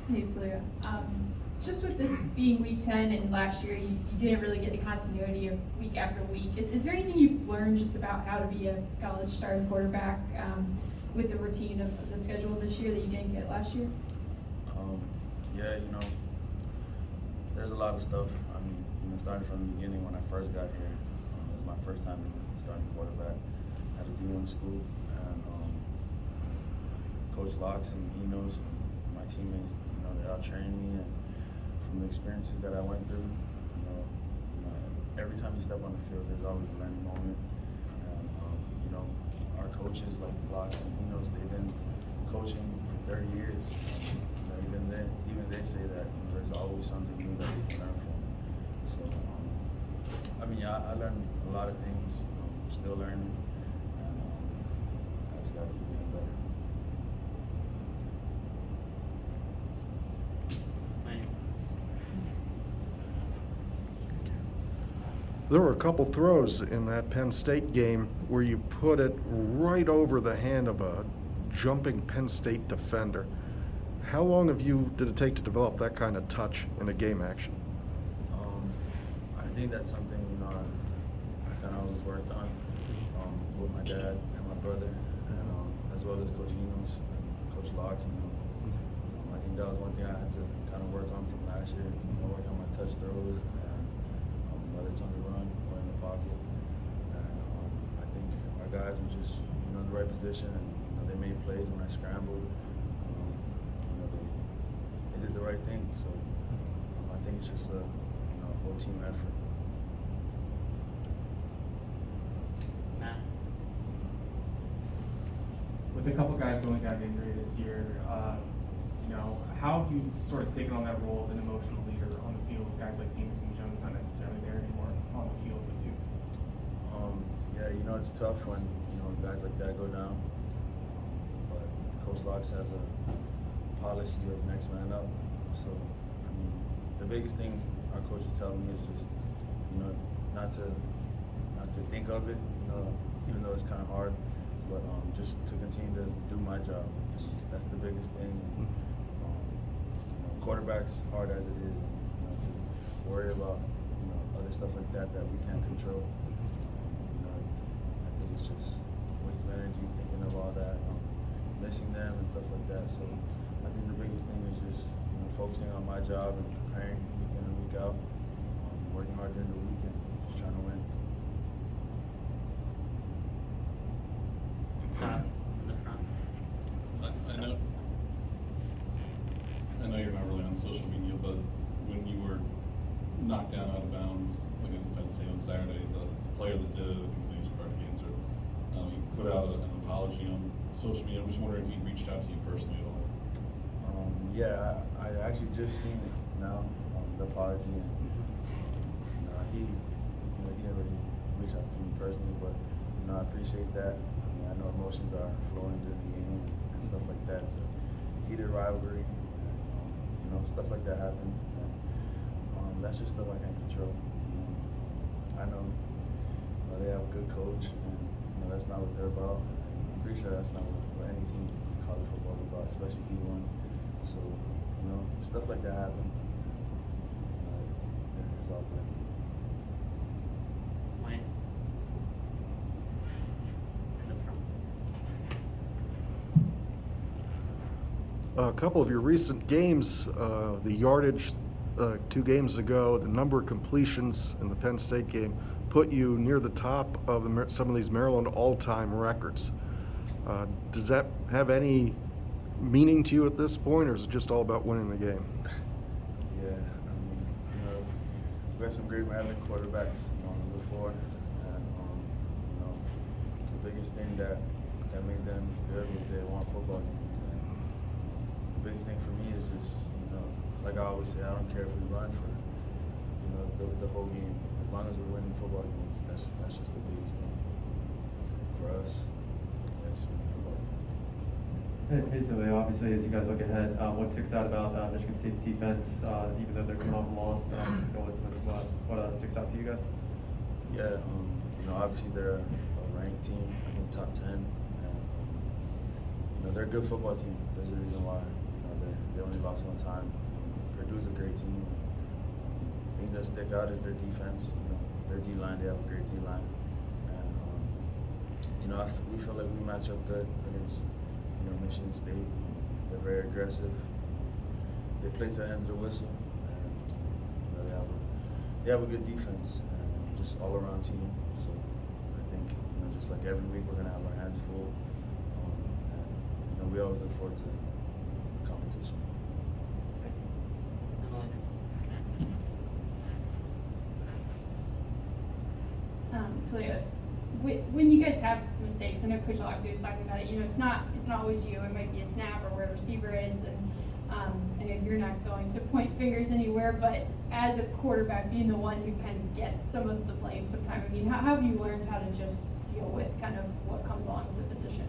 Hey, Tualia. Just with this being week 10 and last year you didn't really get the continuity of week after week, is there anything you've learned just about how to be a college starting quarterback with the routine of the schedule this year that you didn't get last year? Um, yeah, there's a lot of stuff. I mean, starting from the beginning when I first got here, it was my first time being starting quarterback at a D1 school, and Coach Locks and Enos and my teammates, they all trained me, and from the experiences that I went through, every time you step on the field, there's always a learning moment, and our coaches like Locks and Enos, they've been coaching for 30 years. Even they say that there's always something new that we can learn from. So, I learned a lot of things. Still learning, and I just got to keep getting better. There were a couple throws in that Penn State game where you put it right over the hand of a jumping Penn State defender. How long did it take to develop that kind of touch in a game action? I think that's something I kind of always worked on with my dad and my brother, and as well as Coach Enos and Coach Locke. I think that was one thing I had to kind of work on from last year. Work on my touch throws, and whether it's on the run or in the pocket. And I think our guys were just in the right position, and they made plays when I scrambled. They did the right thing, so I think it's just a whole team effort. Matt. With a couple guys going down to injury this year, how have you sort of taken on that role of an emotional leader on the field with guys like Demas and Jones not necessarily there anymore on the field with you? Yeah, it's tough when guys like that go down, but Coach Locks has a policy of next man up. So, the biggest thing our coaches tell me is just, not to think of it, even though it's kind of hard, but just to continue to do my job. That's the biggest thing. Quarterbacks, hard as it is, to worry about, other stuff like that we can't control. I think it's just a waste of energy thinking of all that, missing them and stuff like that. So I think the biggest thing is just focusing on my job and preparing week in and week out, working hard during the week and just trying to win. Scott in the front. I know you're not really on social media, but when you were knocked down out of bounds against Penn State on Saturday, the player that did it, I think his name's Fred Ganser, he put out an apology on social media. I'm just wondering if he reached out to you personally at all. Yeah, I actually just seen it now, the apology, and he didn't really reach out to me personally, but I appreciate that. I know emotions are flowing during the game and stuff like that. So heated rivalry, stuff like that happen. And, that's just stuff I can't control. I know they have a good coach, and that's not what they're about. I'm pretty sure that's not what any team in college football is about, especially D1. So, stuff like that happen. It's all good. Wayne. In the front. A couple of your recent games, the yardage 2 games ago, the number of completions in the Penn State game put you near the top of some of these Maryland all-time records. Does that have any meaning to you at this point, or is it just all about winning the game? Yeah, we had some great Maryland quarterbacks before, and the biggest thing that made them good was they won football games. The biggest thing for me is just, like I always say, I don't care if we run for, the whole game. As long as we're winning football games, that's just the biggest thing for us. Yeah, just winning football games. Hey, Tualia, obviously, as you guys look ahead, what sticks out about Michigan State's defense, even though they're coming off a loss, what sticks out to you guys? Yeah, obviously they're a ranked team, I think top 10. And, they're a good football team. There's a reason why they only lost one time. Purdue's a great team. Things that stick out is their defense. Their D-line, they have a great D-line. And, we feel like we match up good against, Michigan State. They're very aggressive. They play to the end of the whistle. And, they have a good defense and just all-around team. So I think, just like every week, we're going to have our hands full. And, we always look forward to competition. Tualia, when you guys have mistakes, I know Coach Loxley was talking about it. It's not always you. It might be a snap or where a receiver is, and I know you're not going to point fingers anywhere. But as a quarterback, being the one who kind of gets some of the blame sometimes, how have you learned how to just deal with kind of what comes along with the position?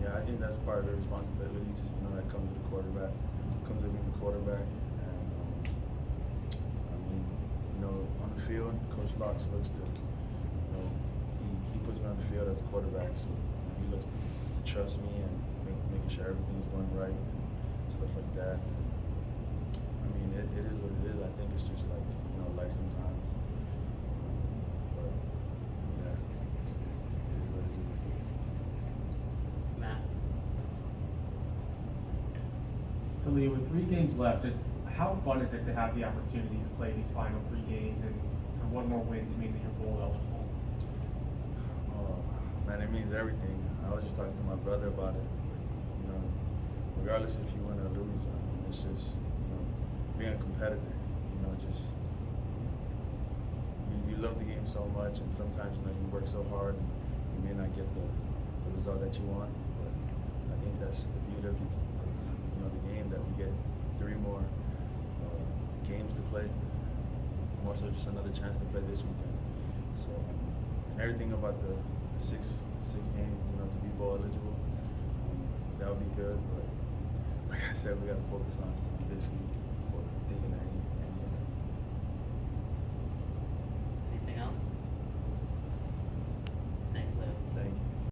Yeah, I think that's part of the responsibilities. That comes with the quarterback. Comes with being the quarterback. And on the field, Coach Locks looks to, he puts me on the field as a quarterback, so he looks to trust me and making sure everything's going right, and stuff like that. It is what it is. I think it's just like, life sometimes. But, yeah, it is what it is. Matt. Tualia, with 3 games left, just how fun is it to have the opportunity to play these final 3 games and for one more win to mean that you're bowl eligible? Oh, man, it means everything. I was just talking to my brother about it. Regardless if you win or lose, it's just being a competitor. You love the game so much, and sometimes you work so hard, and you may not get the result that you want. But I think that's the beauty of the game, that we get 3 more games to play. More so, just another chance to play this weekend. So, and everything about the six game, to be bowl eligible, that would be good. But like I said, we got to focus on this week.